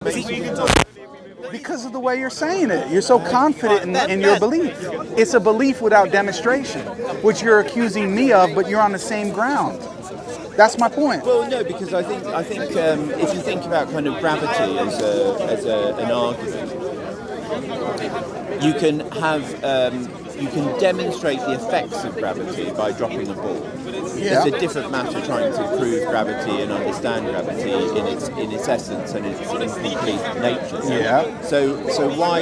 Because of the way you're saying it. You're so confident in your belief. It's a belief without demonstration, which you're accusing me of, but you're on the same ground. That's my point. Well, no, because I think if you think about kind of gravity as an argument, you can demonstrate the effects of gravity by dropping a ball. Yeah. It's a different matter trying to prove gravity and understand gravity in its essence and its incomplete nature. Yeah. So why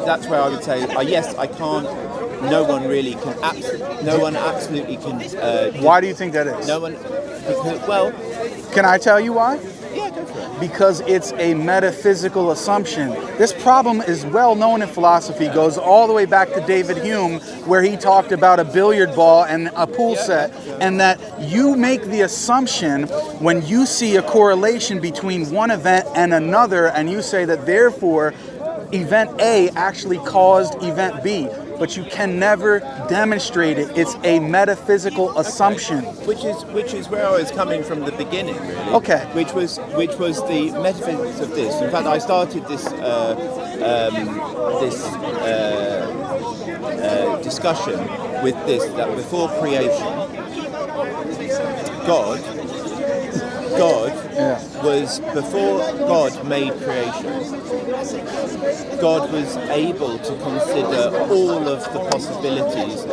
that's where I would say yes, I can't. No one really can. No one absolutely can. Why do you think that is? No one. Because, well. Can I tell you why? Yeah, go for it. Because it's a metaphysical assumption. This problem is well known in philosophy, goes all the way back to David Hume, where he talked about a billiard ball and a pool set, and that you make the assumption when you see a correlation between one event and another, and you say that therefore event A actually caused event B. But you can never demonstrate it. It's a metaphysical assumption. Which is where I was coming from the beginning, really. Okay. Which was the metaphysics of this. In fact, I started this discussion with this: that before creation, God was, before God made creation, God was able to consider all of the possibilities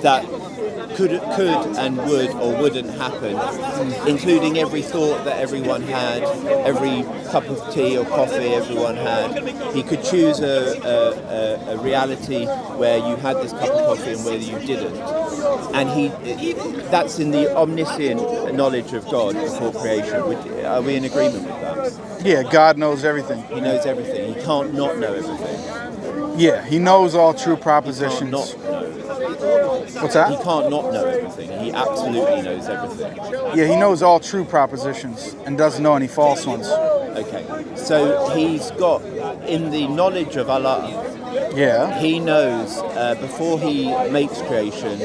that could and would or wouldn't happen, including every thought that everyone had, every cup of tea or coffee everyone had. He could choose a reality where you had this cup of coffee and where you didn't. And that's in the omniscient knowledge of God before creation. Are we in agreement with that? Yeah, God knows everything. He knows everything. He can't not know everything. Yeah, he knows all true propositions. He can't not know. What's that? He can't not know everything. He absolutely knows everything. Yeah, he knows all true propositions and doesn't know any false ones. Okay. So he's got, in the knowledge of Allah, Yeah. he knows, before he makes creation,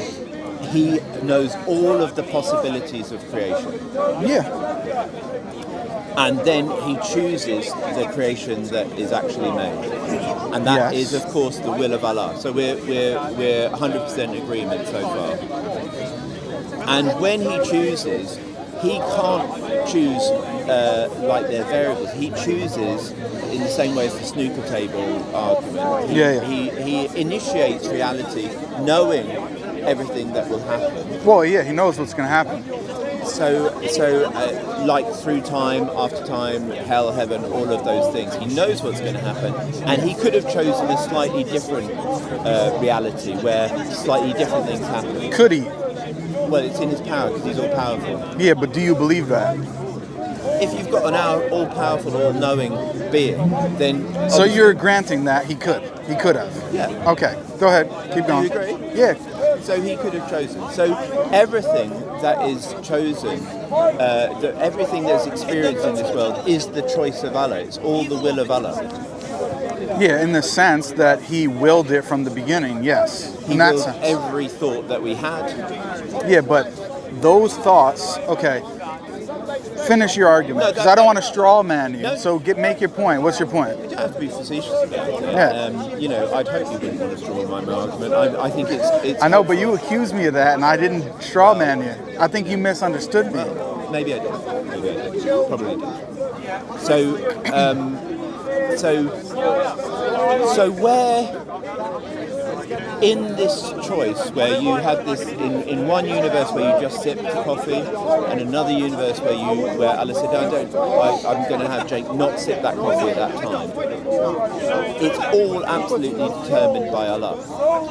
he knows all of the possibilities of creation. Yeah. And then he chooses the creation that is actually made. And that is, of course, the will of Allah. So we're 100% in agreement so far. And when he chooses, he can't choose like their variables. He chooses in the same way as the snooker table argument. He initiates reality knowing everything that will happen. Well, yeah, he knows what's going to happen. So like through time, after time, hell, heaven, all of those things. He knows what's going to happen, and he could have chosen a slightly different reality where slightly different things happen. Could he? Well, it's in his power because he's all-powerful. Yeah, but do you believe that? If you've got an all-powerful, all-knowing being, then... So you're granting that he could? He could have? Yeah. Okay, go ahead. Keep going. Do you agree? Yeah. So he could have chosen. So everything that is chosen, everything that's experienced in this world is the choice of Allah. It's all the will of Allah. Yeah, in the sense that he willed it from the beginning, yes. He willed every thought that we had. Yeah, but those thoughts, okay, finish your argument, because I don't want to straw man you, so make your point. What's your point? You don't have to be facetious about it. Yeah. I'd hope you wouldn't want to straw man my argument. I think it's I know, but you accused me of that, and I didn't straw man you. I think you misunderstood me. Maybe I did. Probably did. So where in this choice where you had this in one universe where you just sipped coffee and another universe where Allah said, I'm going to have Jake not sip that coffee at that time, it's all absolutely determined by Allah.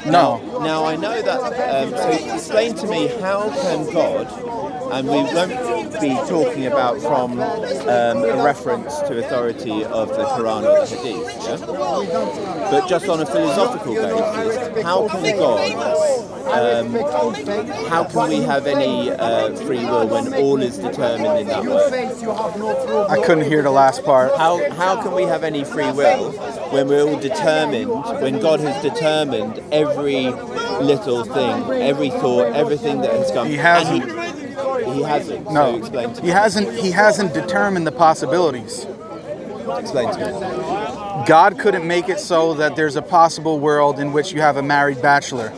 No. Now I know that, so explain to me, how can God, and we won't be talking about from a reference to authority of the Quran or the Hadith, yeah? But just on a philosophical basis, how can God, how can we have any free will when all is determined in that way? I couldn't hear the last part. How can we have any free will when we're all determined, when God has determined every little thing, every thought, everything that has come? He hasn't. He hasn't. No, so explain to me. He hasn't determined the possibilities. Explain to me. God couldn't make it so that there's a possible world in which you have a married bachelor.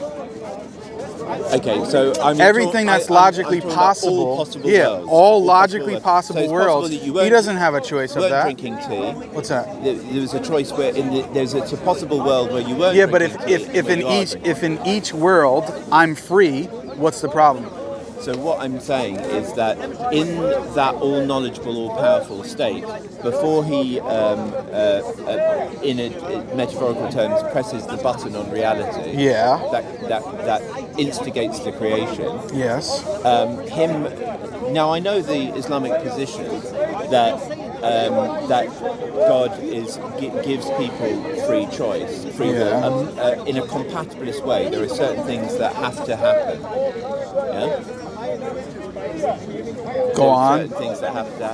Okay, so everything that's logically possible, all possible worlds. all logically possible so worlds. He doesn't have a choice of that. Drinking tea. What's that? There was a choice where it's a possible world where you weren't. Yeah, but if in each world I'm free, what's the problem? So what I'm saying is that in that all-knowledgeable, all-powerful state, before he, in metaphorical terms, presses the button on reality, that instigates the creation. Yes. Now I know the Islamic position that that God gives people free choice, free will, in a compatibilist way. There are certain things that have to happen. Yeah. Go on. Certain things that have to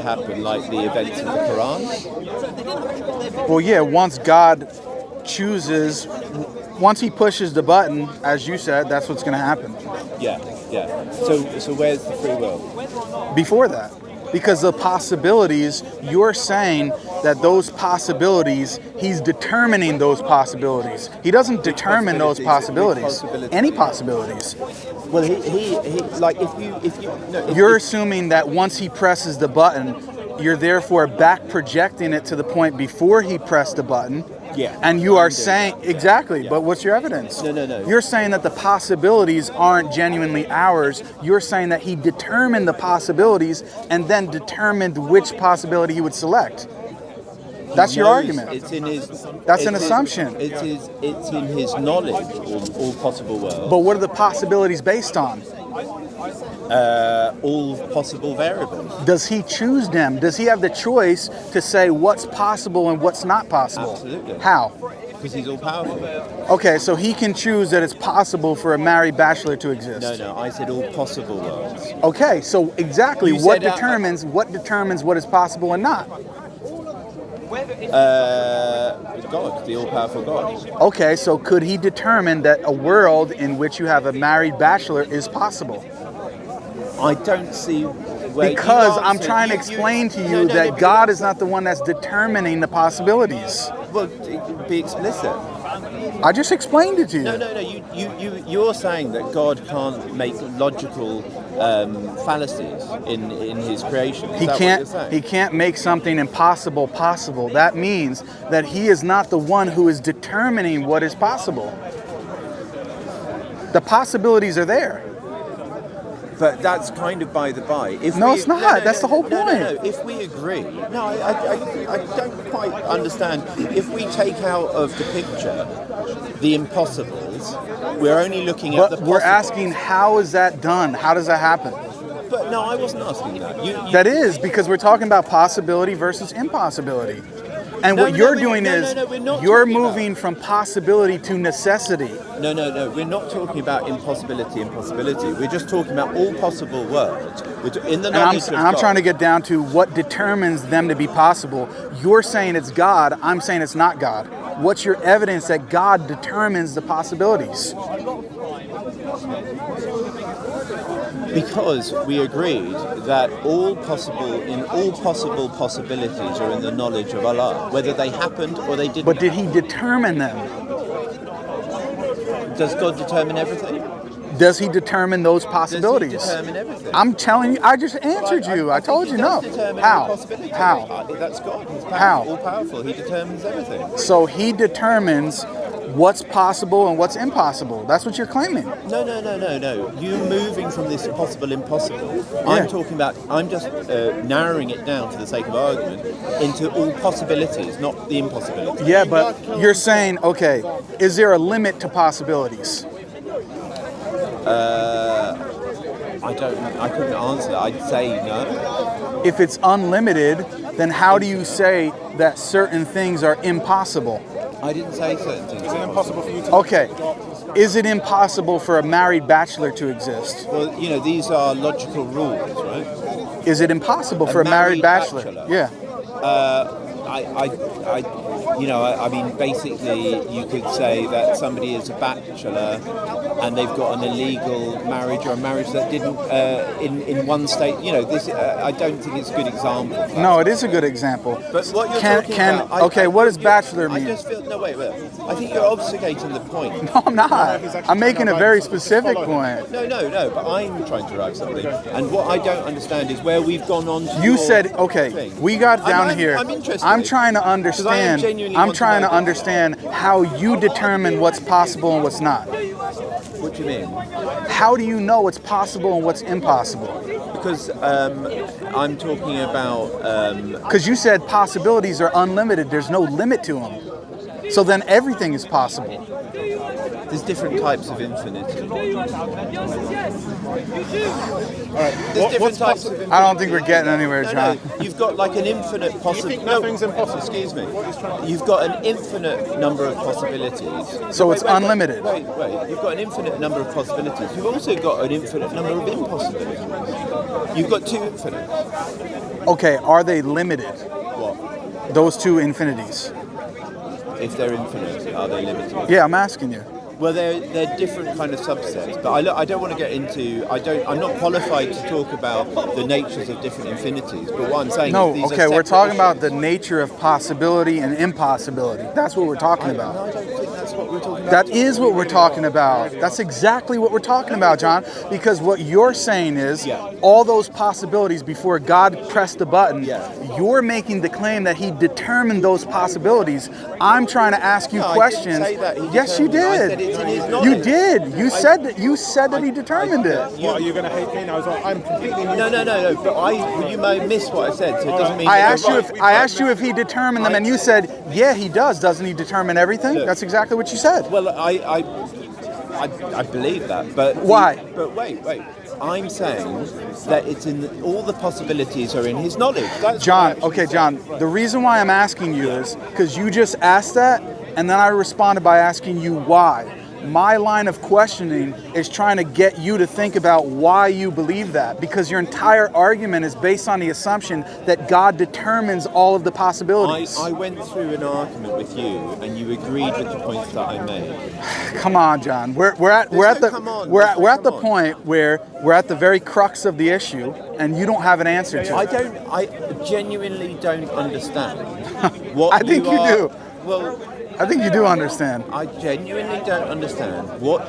happen, like the events of the Quran. Well, yeah. Once God chooses, once He pushes the button, as you said, that's what's going to happen. Yeah. So where's the free will? Before that. Because the possibilities, you're saying that those possibilities, He's determining those possibilities. He doesn't determine those possibilities. Any possibilities. Well, he like if you you're assuming that once He presses the button, you're therefore back projecting it to the point before He pressed the button. Yeah. And you are saying exactly, but what's your evidence? No. You're saying that the possibilities aren't genuinely ours. You're saying that He determined the possibilities and then determined which possibility He would select. That's your argument. It's in his. That's an assumption. It's in his knowledge, all possible worlds. But what are the possibilities based on? All possible variables. Does He choose them? Does He have the choice to say what's possible and what's not possible? Absolutely. How? Because He's all powerful. Okay, so He can choose that it's possible for a married bachelor to exist. No, I said all possible worlds. Okay, so exactly what determines what is possible and not? God, the all-powerful God. Okay, so could He determine that a world in which you have a married bachelor is possible? I don't see where. Because I'm trying to explain to you that God is not the one that's determining the possibilities. Well, be explicit. I just explained it to you. No. You're saying that God can't make logical fallacies in His creation. Is that what you're saying? He can't make something impossible possible. That means that He is not the one who is determining what is possible. The possibilities are there. But that's kind of by the by. It's not. That's the whole point. No. If we agree, I don't quite understand. If we take out of the picture the impossibles, we're only looking at the possibles. We're asking, how is that done? How does that happen? But no, I wasn't asking that. That is because we're talking about possibility versus impossibility. And what you're doing is you're moving from possibility to necessity. No. We're not talking about impossibility and possibility. We're just talking about all possible worlds. In the knowledge of God. I'm trying to get down to what determines them to be possible. You're saying it's God. I'm saying it's not God. What's your evidence that God determines the possibilities? Because we agreed that all possible possibilities are in the knowledge of Allah, whether they happened or they didn't. But did He determine them? Does God determine everything? Does He determine those possibilities? Does He determine everything? I'm telling you, I just answered you. I told you no. How? That's God. He's all powerful. He determines everything. So He determines what's possible and what's impossible. That's what you're claiming. No. You're moving from this possible, impossible. Yeah. I'm just narrowing it down for the sake of argument into all possibilities, not the impossibilities. Yeah, but you're saying, okay, is there a limit to possibilities? I couldn't answer that. I'd say no. If it's unlimited, then how do you say that certain things are impossible? I didn't say certain things. Is it impossible for you to... Okay. Is it impossible for a married bachelor to exist? Well, these are logical rules, right? Is it impossible for a married bachelor? Yeah. I mean, basically, you could say that somebody is a bachelor and they've got an illegal marriage or a marriage that didn't, in one state. This. I don't think it's a good example. No, it is a good example. But what you're talking about, what does bachelor mean? I just feel no. Wait. I think you're obfuscating the point. No, I'm not. I'm making a very specific point. No. But I'm trying to arrive something, and what I don't understand is where we've gone on to. You said we got down here. I'm interested. I'm trying to understand. I'm trying to understand how you determine what's possible and what's not. What do you mean? How do you know what's possible and what's impossible? Because I'm talking about. Because you said possibilities are unlimited. There's no limit to them. So then everything is possible. There's different types of infinity. There's different types of infinity. I don't think we're getting anywhere, John. No. You've got like an infinite possibility. Nothing's impossible. Excuse me. You've got an infinite number of possibilities. So it's unlimited. Wait. You've got an infinite number of possibilities. You've also got an infinite number of impossibilities. You've got two infinites. Okay, are they limited? What? Those two infinities. If they're infinite, are they limited? Yeah, I'm asking you. Well, they're different kind of subsets, but I don't want to get into. I'm not qualified to talk about the natures of different infinities. But what I'm saying is these are we're talking issues. about the nature of possibility and impossibility. That's what we're talking about. No, I don't think that's what we're talking about. That is what we're talking about. That's exactly what we're talking about, John. Because what you're saying is all those possibilities before God pressed the button. You're making the claim that He determined those possibilities. I'm trying to ask you questions. I didn't say that. Yes, you did. You did. You said that He determined it. What, are you going to hate me now? I'm completely new. No. But you may miss what I said, so it doesn't mean. I asked you if He determined them, and you said, "Yeah, He does. Doesn't He determine everything?" Look, that's exactly what you said. Well, I believe that, but why? But wait. I'm saying that it's all the possibilities are in His knowledge. That's John. The reason why I'm asking you is because you just asked that, and then I responded by asking you why. My line of questioning is trying to get you to think about why you believe that, because your entire argument is based on the assumption that God determines all of the possibilities. I went through an argument with you, and you agreed with the points that I made. Come on, John. We're at the point where we're at the very crux of the issue, and you don't have an answer to it. I genuinely don't understand what I think you do. Well, I think you do understand. I genuinely don't understand what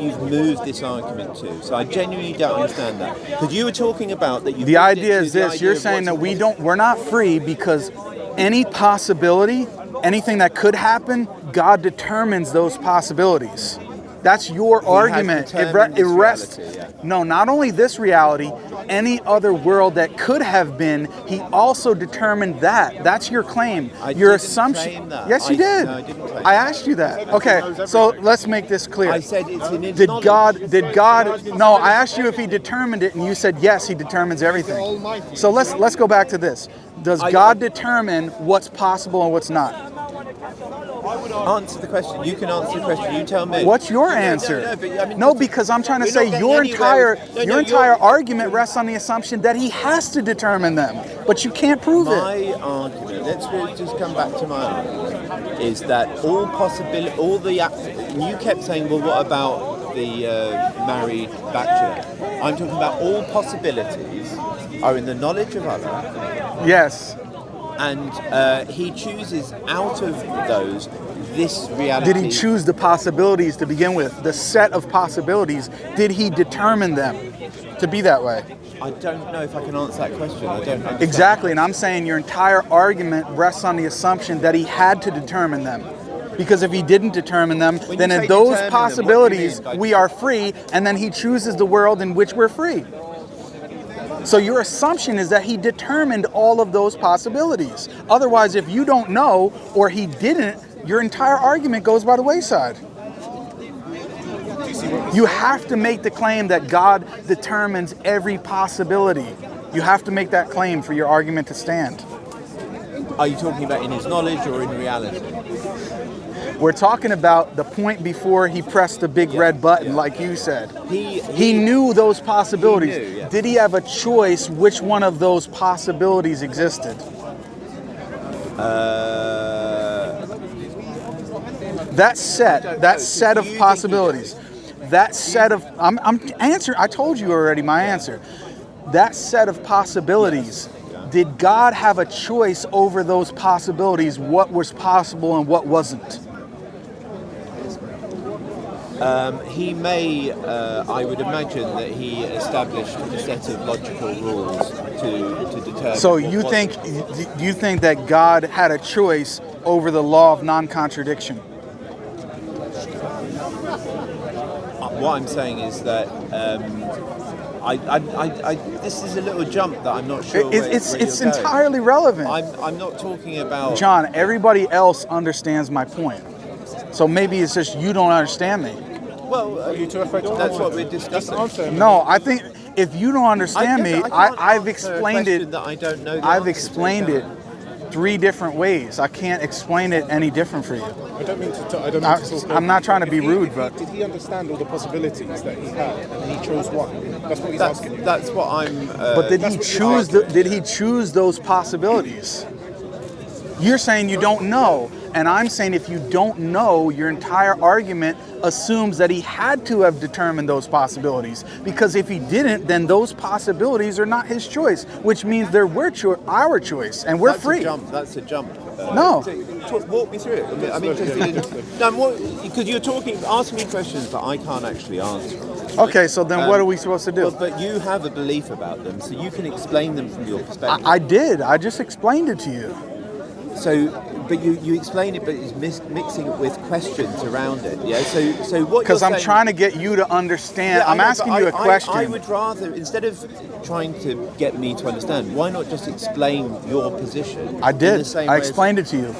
you've moved this argument to. So I genuinely don't understand that. Because you were talking about that. The idea is this: you're saying that we're not free because any possibility, anything that could happen, God determines those possibilities. That's your argument. It rests. No, not only this reality, any other world that could have been, He also determined that. That's your claim. Your assumption. Claim that. Yes, you did. No, I didn't claim I asked you that. Okay, so let's make this clear. I said it's in His knowledge. Did God? No, I asked you if He determined it, and you said yes, He determines everything. So let's go back to this. Does God determine what's possible and what's not? Answer the question. You can answer the question. You tell me. What's your answer? No, because I'm trying to say your entire argument rests on the assumption that He has to determine them, but you can't prove it. My argument. Let's really just come back to my argument. Is that you kept saying, well, what about the married bachelor? I'm talking about all possibilities are in the knowledge of Allah. Yes. And He chooses out of those this reality. Did He choose the possibilities to begin with? The set of possibilities, did He determine them to be that way? I don't know if I can answer that question. I don't understand. Exactly, and I'm saying your entire argument rests on the assumption that He had to determine them. Because if He didn't determine them, then in those possibilities we are free, and then He chooses the world in which we're free. So your assumption is that He determined all of those possibilities. Otherwise, if you don't know or He didn't, your entire argument goes by the wayside. You have to make the claim that God determines every possibility. You have to make that claim for your argument to stand. Are you talking about in His knowledge or in reality? We're talking about the point before He pressed the big red button, like you said. He knew those possibilities. He knew, yeah. Did He have a choice which one of those possibilities existed? That set of possibilities. That set of I told you already my answer. That set of possibilities. Did God have a choice over those possibilities? What was possible and what wasn't? He may, I would imagine that he established a set of logical rules to determine. So you think that God had a choice over the law of non-contradiction? What I'm saying is that this is a little jump that I'm not sure. It's entirely relevant. I'm not talking about John. Everybody else understands my point, so maybe it's just you don't understand me. Well, Are you too afraid to that's answer? what we're discussing. Just answer. No, I think if you don't understand me, I've explained it. That I don't know. I've explained it 3 different ways. I can't explain it any different for you. I don't mean to. I'm not trying to be rude, but did he understand all the possibilities that he had, and he chose one? That's what he's asking. That's what I'm. but did he choose? Did he choose those possibilities? You're saying you don't know, and I'm saying if you don't know, your entire argument assumes that he had to have determined those possibilities. Because if he didn't, then those possibilities are not his choice, which means they're our choice, and we're free. That's a jump. No. Walk me through it. I'm interested in. Because you're asking me questions that I can't actually answer. Okay, so then what are we supposed to do? Well, but you have a belief about them, so you can explain them from your perspective. I did. I just explained it to you. So, but you explain it, but it's mixing it with questions around it. Yeah. So what? Because I'm trying to get you to understand. Yeah, I'm asking you a question. I would rather, instead of trying to get me to understand, why not just explain your position? I did. I explained it to you.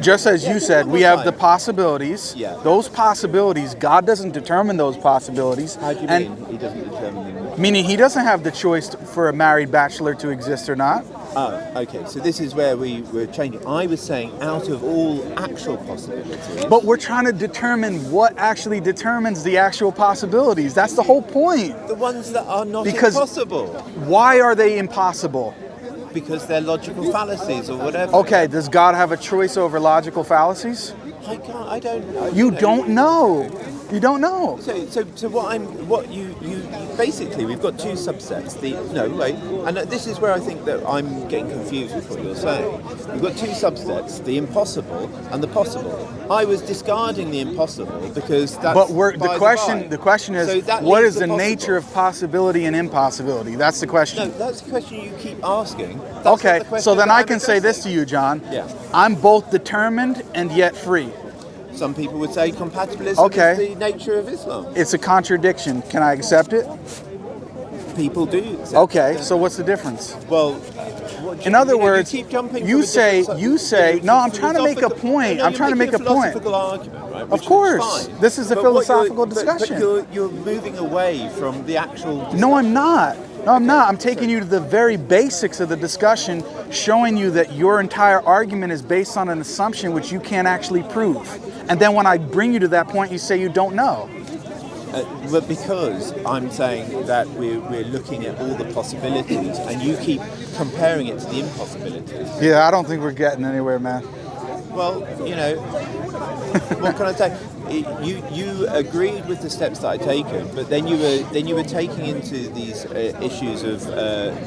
Just as you said, we have the possibilities. Yeah. Those possibilities, God doesn't determine those possibilities. How do you mean he doesn't determine them? Meaning he doesn't have the choice for a married bachelor to exist or not. Oh, okay. So this is where we were changing. I was saying out of all actual possibilities. But we're trying to determine what actually determines the actual possibilities. That's the whole point. The ones that are not impossible. Why are they impossible? Because they're logical fallacies or whatever. Okay, does God have a choice over logical fallacies? I don't. You don't know. You don't know. So what you basically, we've got 2 subsets. And this is where I think that I'm getting confused with what you're saying. We've got 2 subsets: the impossible and the possible. I was discarding the impossible because that's. But the question is, what is the nature of possibility and impossibility? That's the question. No, that's the question you keep asking. Okay, so then I can say this to you, John. Yeah. I'm both determined and yet free. Some people would say compatibilism is the nature of Islam. It's a contradiction. Can I accept it? People do accept it. Okay, so what's the difference? Well, in other words, you keep jumping you say, no, I'm trying to make a point. I'm trying to make a point. Argument, right? Of course, this is a philosophical discussion. But you're moving away from the actual discussion. No, I'm not. I'm taking you to the very basics of the discussion, showing you that your entire argument is based on an assumption which you can't actually prove. And then when I bring you to that point, you say you don't know. But because I'm saying that we're looking at all the possibilities, and you keep comparing it to the impossibilities. Yeah, I don't think we're getting anywhere, man. Well, what can I say? You agreed with the steps that I'd taken, but then you were taking into these issues of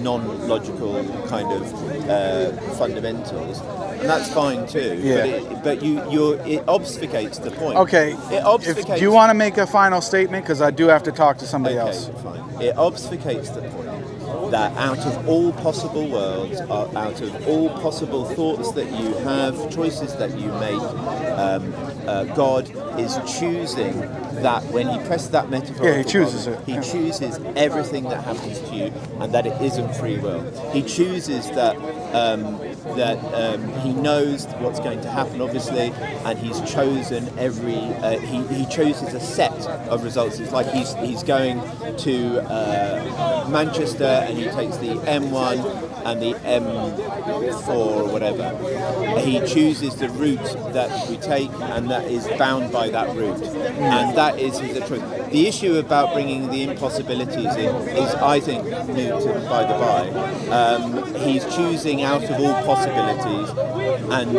non-logical kind of fundamentals, and that's fine too. Yeah. But it obfuscates the point. Okay. It obfuscates. Do you want to make a final statement? Because I do have to talk to somebody else. Fine. It obfuscates the point that out of all possible worlds, out of all possible thoughts that you have, choices that you make, God is choosing that when he presses that metaphor. Yeah, he chooses it. He chooses everything that happens to you, and that it isn't free will. He chooses that he knows what's going to happen, obviously, and he's chosen he chooses a set of results. It's like he's going to Manchester, and he takes the M1 and the M4 or whatever. He chooses the route that we take, and that is bound by that route, and that is his choice. The issue about bringing the impossibilities in is, I think, by the by. He's choosing out of all possibilities, and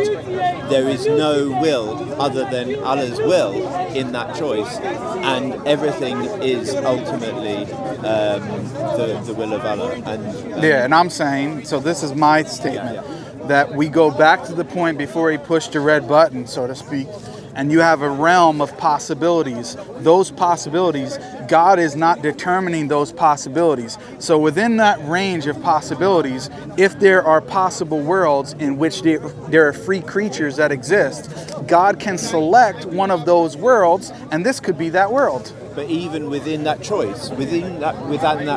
there is no will other than Allah's will in that choice, and everything is ultimately the will of Allah. And I'm saying, so this is my statement, that we go back to the point before he pushed the red button, so to speak, and you have a realm of possibilities. Those possibilities, God is not determining those possibilities. So within that range of possibilities, if there are possible worlds in which there are free creatures that exist, God can select one of those worlds, and this could be that world. But even within that choice, within that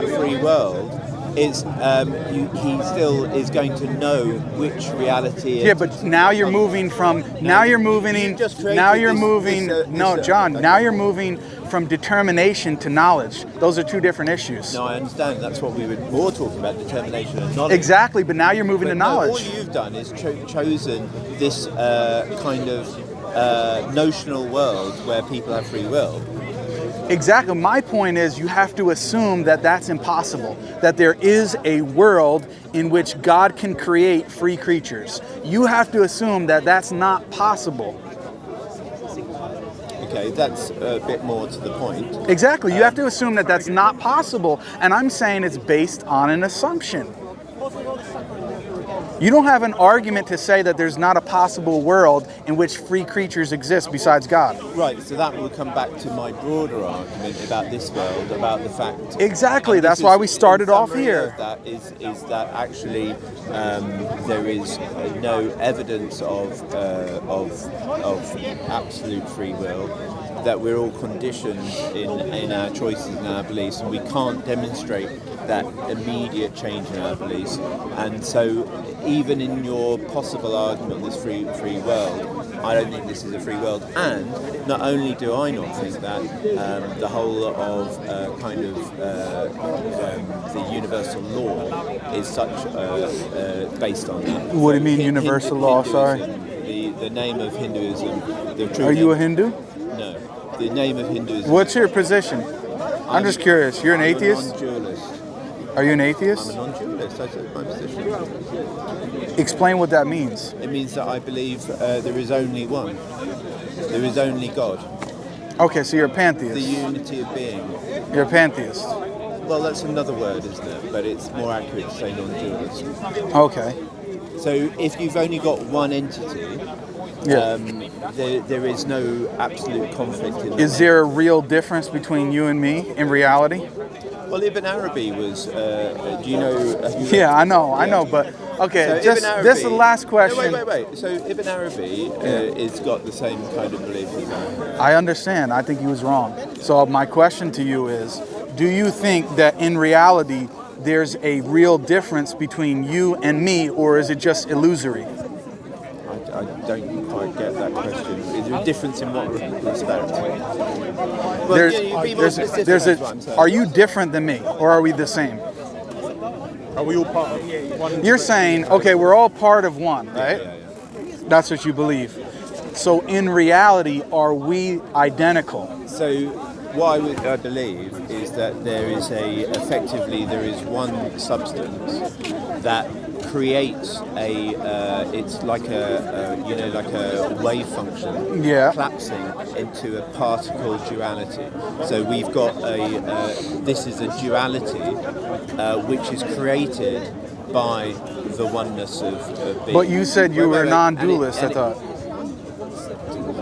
free world, he still is going to know which reality is. Yeah, but now you're moving from now you're moving from determination to knowledge. Those are two different issues. No, I understand. That's what we were more talking about, determination and knowledge. Exactly, but now you're moving to knowledge. All you've done is chosen this kind of notional world where people have free will. Exactly. My point is you have to assume that that's impossible, that there is a world in which God can create free creatures. You have to assume that that's not possible. Okay, that's a bit more to the point. Exactly. You have to assume that that's not possible, and I'm saying it's based on an assumption. You don't have an argument to say that there's not a possible world in which free creatures exist besides God. Right, so that will come back to my broader argument about this world, about the fact... Exactly, that's why we started off here. That is that actually there is no evidence of absolute free will, that we're all conditioned in our choices and our beliefs, and we can't demonstrate that immediate change in our beliefs. And so even in your possible argument, this free world, I don't think this is a free world. And not only do I not think that, the whole of the universal law is such based on that. What do you mean universal law? Sorry. The name of Hinduism. Are you a Hindu? No. The name of Hinduism. What's your position? I'm just curious. You're an atheist? I'm a non-dualist. Are you an atheist? I'm a non-dualist. I said my position. Explain what that means. It means that I believe there is only one. There is only God. Okay, so you're a pantheist. The unity of being. You're a pantheist. Well, that's another word, isn't it? But it's more accurate to say non-dualist. Okay. So if you've only got one entity, there is no absolute conflict in that. Is there a real difference between you and me in reality? Well, Ibn Arabi was, do you know... Yeah, I know, but okay, so this is the last question. No, wait. So Ibn Arabi has got the same kind of belief as that. I understand. I think he was wrong. So my question to you is, do you think that in reality there's a real difference between you and me, or is it just illusory? I don't quite get that question. Is there a difference in what respect? Well, are you different than me, or are we the same? Are we all part of one? You're saying, okay, we're all part of one, right? Yeah. That's what you believe. So in reality, are we identical? So what I believe is that there is one substance that creates it's like a wave function collapsing into a particle duality. So we've got this is a duality which is created by the oneness of being. But you said you were non-dualist, I thought.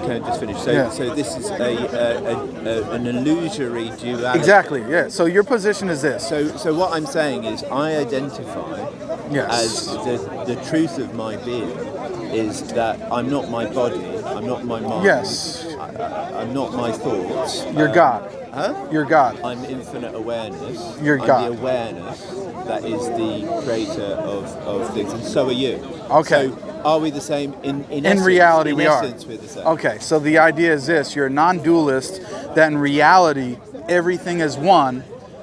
Can I just finish? So this is an illusory duality. Exactly, yeah. So your position is this. So what I'm saying is I identify as the truth of my being is that I'm not my body, I'm not my mind. Yes. I'm not my thoughts. You're God. Huh? You're God. I'm infinite awareness. You're God. I'm the awareness that is the creator of things, and so are you. Okay. So are we the same in essence? In reality, we are. We're the same. Okay, so the idea is this: you're a non-dualist. That in reality, everything is one,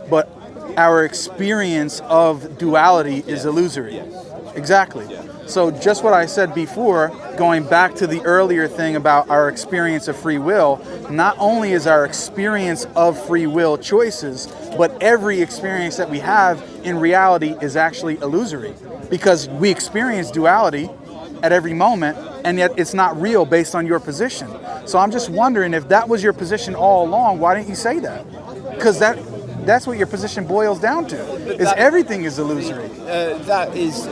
but our experience of duality is illusory. Yes. Exactly. Yeah. So just what I said before, going back to the earlier thing about our experience of free will, not only is our experience of free will choices, but every experience that we have in reality is actually illusory, because we experience duality at every moment, and yet it's not real based on your position. So I'm just wondering, if that was your position all along, why didn't you say that? Because that's what your position boils down to, is everything is illusory. That is.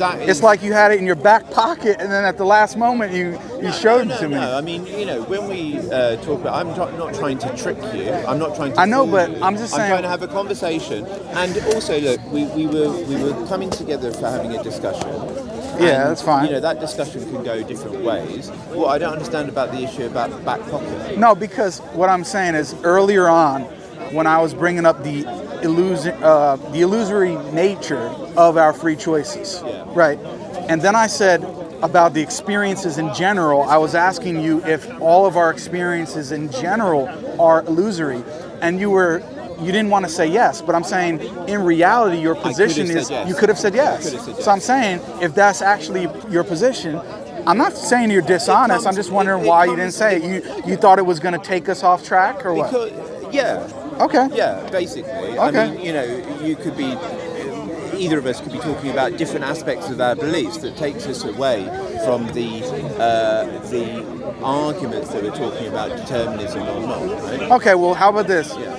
It's like you had it in your back pocket, and then at the last moment you showed it to me. No, I mean, when we talk about, I'm not trying to trick you. I'm not trying to. I know, fool but you. I'm just saying. I'm trying to have a conversation, and also look, we were coming together for having a discussion. Yeah, that's fine. That discussion can go different ways. What I don't understand about the issue about back pocket. No, because what I'm saying is, earlier on, when I was bringing up the illusory nature of our free choices, right? And then I said about the experiences in general, I was asking you if all of our experiences in general are illusory, and you didn't want to say yes, but I'm saying in reality your position is yes. You could have said yes. So I'm saying if that's actually your position, I'm not saying you're dishonest. I'm just wondering why you didn't say it. You thought it was going to take us off track, or what? Yeah. Okay. Yeah, basically. Okay. I mean, you could be, either of us could be talking about different aspects of our beliefs that takes us away from the arguments that we're talking about determinism or not. Right? Okay. Well, how about this? Yeah.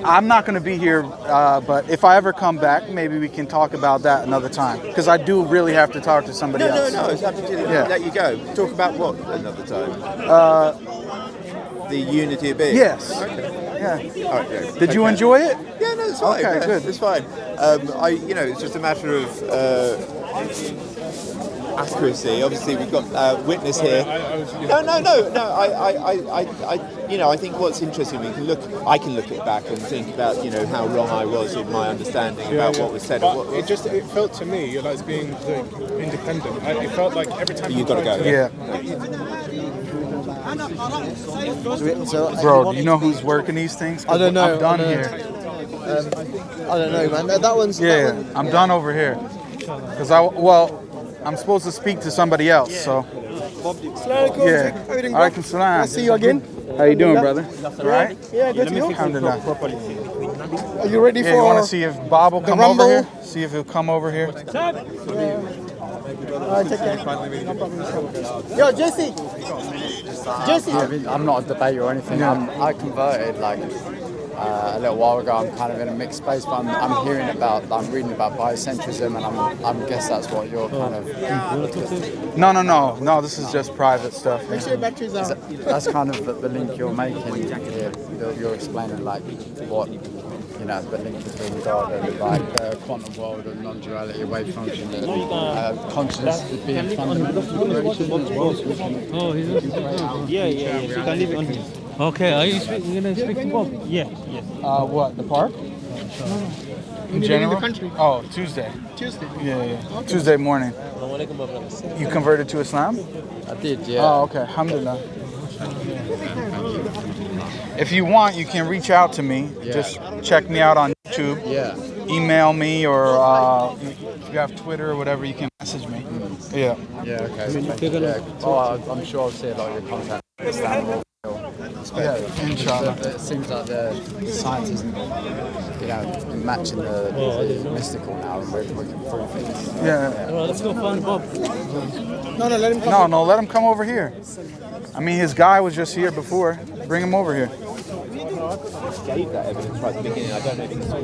I'm not going to be here, but if I ever come back, maybe we can talk about that another time, because I do really have to talk to somebody else. No, I was happy to let you go. Talk about what another time? The unity of being? Yes. Okay. Yeah. All right, yeah. Did you enjoy it? Yeah, no, it's fine. Okay, yeah, good. It's fine. It's just a matter of accuracy. Obviously, we've got witness here. No. I think what's interesting, I can look it back and think about, how wrong I was in my understanding about what was said. But it felt to me like being independent. It felt like every time you got to go. Yeah. Bro, do you know who's working these things? I don't know. I'm done here. I don't know, man. That one's. Yeah, I'm done over here. Because I'm supposed to speak to somebody else, so. Yeah. Alaikum salam. I'll see you again. How you doing, brother? Right? Yeah, good to you. Alhamdulillah. Are you ready for? Yeah, you want to see if Bob will come rumble? over here? See if he'll come over here? Take care. Yo, Jesse. I'm not a debater or anything. I converted a little while ago. I'm kind of in a mixed space, but I'm reading about biocentrism, and I guess that's what you're kind of. No. This is just private stuff. Make sure your batteries are. That's kind of the link you're making here. You're explaining what. The link between God and the quantum world and non-duality, wave function, consciousness being fundamental. Yeah, you can leave it on here. Okay, are you going to speak to Bob? Yeah. What, the park? In general? The country? Oh, Tuesday. Yeah. Okay. Tuesday morning. You converted to Islam? I did, yeah. Oh, okay. Alhamdulillah. If you want, you can reach out to me. Yeah. Just check me out on YouTube. Yeah. Email me, or if you have Twitter or whatever, you can message me. Yeah. Yeah, okay. I'm sure I'll see a lot of your content. Yeah, inshallah. It seems like the science isn't, matching the mystical now, and we can prove things. Yeah. Well, let's go find Bob. No, let him come. No, let him come over here. I mean, his guy was just here before. Bring him over here. I gave that evidence right at the beginning. I don't know if you saw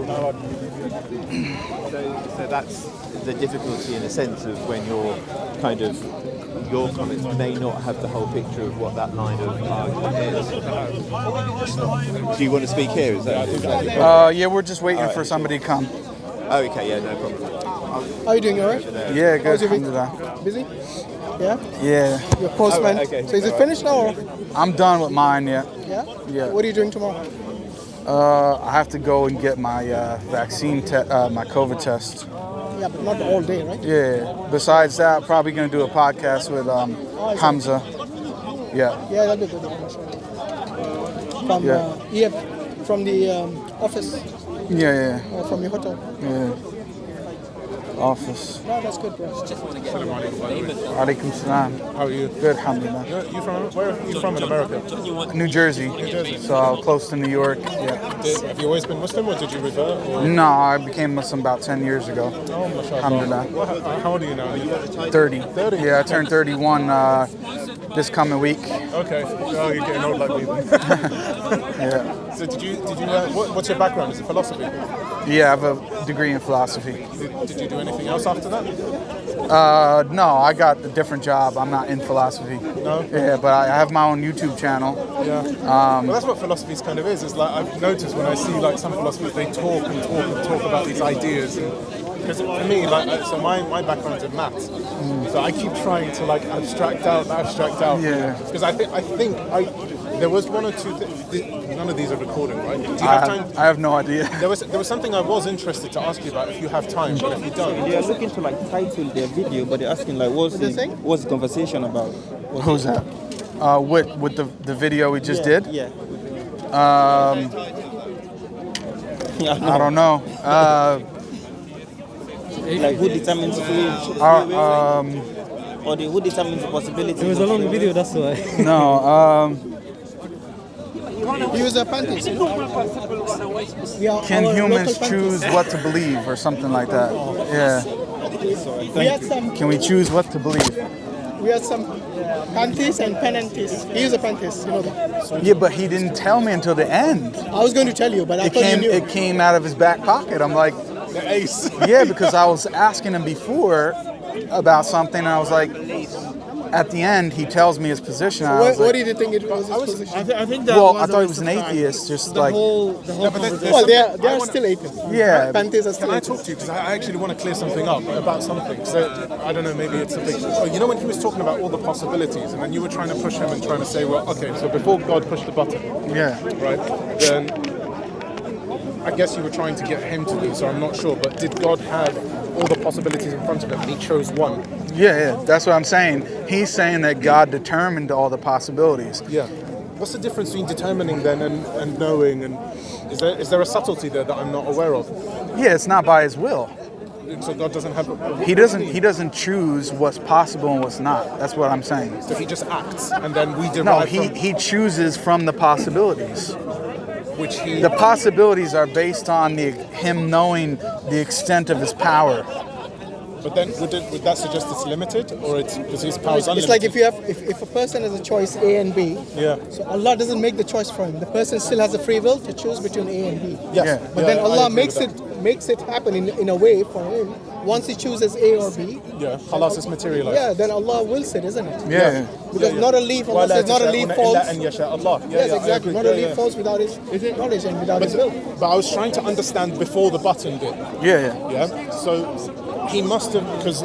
that. So that's the difficulty, in a sense, of when you're your comments may not have the whole picture of what that line of argument is. Do you want to speak here? Is that yeah, we're just waiting for somebody to come. Oh, okay, yeah, no problem. How are you doing, alright? Yeah, good. How's your week? Alhamdulillah. Busy? Yeah? Yeah. Your postman. Oh, okay. So is it finished now? Or? I'm done with mine, yeah. Yeah? Yeah. What are you doing tomorrow? I have to go and get my vaccine, my COVID test. Yeah, but not all day, right? Yeah. Besides that, probably going to do a podcast with Hamza. Yeah. Yeah, that'll be good. From the office Yeah. or from your hotel? Yeah. office. No, that's good, bro. Alaikum salam. How are you? Good, alhamdulillah. You from where are you from in America? New Jersey. Jersey. So close to New York. Yeah. Have you always been Muslim, or did you revert? Or? No, I became Muslim about 10 years ago. Oh, mashallah. Alhamdulillah. How old are you now? 30. 30? Yeah, I turned 31 this coming week. Okay. Oh, you're getting old like me then. Yeah. So did you what's your background? Is it philosophy? Yeah, I have a degree in philosophy. Did you do anything else after that? No, I got a different job. I'm not in philosophy. No? Yeah, but I have my own YouTube channel. Yeah. Well, that's what philosophy kind of is. It's like I've noticed when I see like some philosophers, they talk and talk and talk about these ideas. Because for me, like, so my background's in maths, so I keep trying to like abstract out. Yeah. Because I think there was one or two. None of these are recording, right? Do you have time? I have no idea. There was something I was interested to ask you about if you have time, but if you don't. They are looking to like title their video, but they're asking like, what's the conversation about? Who's that? With the video we just did? Yeah. I don't know. Like who determines free will? Or who determines the possibility? It was a long video, that's why. No. He was a pantheist. Can humans choose what to believe or something like that? Yeah. Can we choose what to believe? We had some pantheists and penantists. He was a pantheist, you know that. Yeah, but he didn't tell me until the end. I was going to tell you, but I thought you knew. It came out of his back pocket. I'm like, The ace. yeah, because I was asking him before about something, and I was like, at the end, he tells me his position. And I was What like, did you think it was his position? I think that well, was I thought he a was an waste of time. atheist, just The like, whole Well, Well, they are still atheists. yeah. Pantheists are still Can I atheists. talk to you? Because I actually want to clear something up about something. So, I don't know, maybe it's a big... Oh, you know when he was talking about all the possibilities, and then you were trying to push him and trying to say, well, okay, so before God pushed the button, Yeah. right, then I guess you were trying to get him to do, so I'm not sure, but did God have all the possibilities in front of him and he chose one? Yeah, that's what I'm saying. He's saying that God determined all the possibilities. Yeah. What's the difference between determining then and knowing, and is there a subtlety there that I'm not aware of? Yeah, it's not by his will. So God doesn't have... He doesn't choose what's possible and what's not. That's what I'm saying. So he just acts, and then we derive No, from... he chooses from the possibilities. Which he... The possibilities are based on him knowing the extent of his power. But then would that suggest it's limited, or it's because his power is unlimited? It's like if a person has a choice A and B, Yeah. so Allah doesn't make the choice for him. The person still has the free will to choose between A and B. Yes. Yeah. But then I Allah agree makes with it happen in a way for him. Once he chooses A or B, that. Yeah. Khalas is materialized. yeah, then Allah wills it, isn't it? Yeah. Because not a leaf, Allah says not a leaf falls. Allah. Yes, exactly. Not a leaf falls without his knowledge and without his will. But I was trying to understand before the button bit. Yeah. Yeah. So he must have, because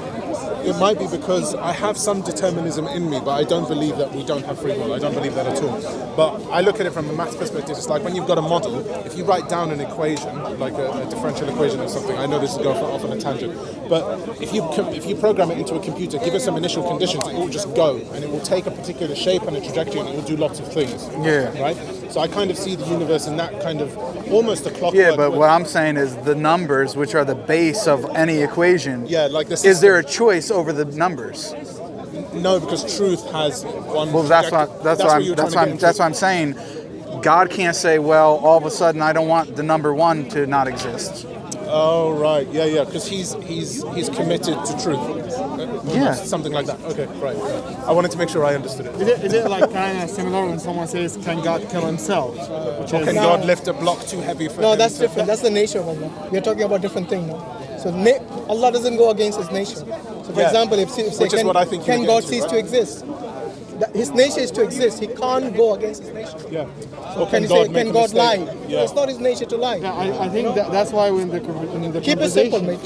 it might be because I have some determinism in me, but I don't believe that we don't have free will. I don't believe that at all. But I look at it from a maths perspective. It's like when you've got a model, if you write down an equation, like a differential equation or something, I know this is going off on a tangent, but if you program it into a computer, give it some initial conditions, it will just go, and it will take a particular shape and a trajectory, and it will do lots of things. Yeah. Right? So I kind of see the universe in that kind of almost a clockwork. Yeah, but way. what I'm saying is the numbers, which are the base of any equation. Yeah, like this. Is there a choice over the numbers? No, because truth has one. Well, that's what I'm saying. God can't say, well, all of a sudden I don't want the number one to not exist. Oh right, yeah, because he's committed to truth. Yeah. Something like that. Okay, right. I wanted to make sure I understood it. Is it like kind of similar when someone says, "Can God kill himself?" Which Or is can God lift a block too heavy for No, him? that's different. That's the nature of Allah. We're talking about different thing now. So Allah doesn't go against His nature. So for Yeah. example, if say, Which is what I think can you're God getting to, cease right? to exist? His nature is to exist. He can't go against His nature. Yeah. So Or can you say, make can a God lie? mistake? No, it's not His nature to lie. Yeah, I think that's why when the Keep it simple, mate.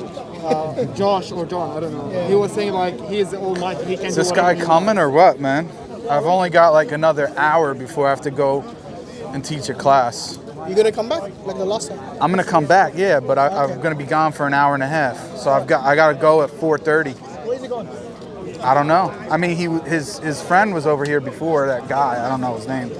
Josh or John, I don't know, he was saying like he is the Almighty. He can Is do this guy whatever he coming or what, man? I've only got like another hour before I have to go and teach a class. You're gonna come back like the last time. I'm gonna come back, yeah, but I'm gonna be gone for an hour and a half. So I gotta go at 4:30. Where's he going? I don't know. I mean, his friend was over here before. That guy, I don't know his name.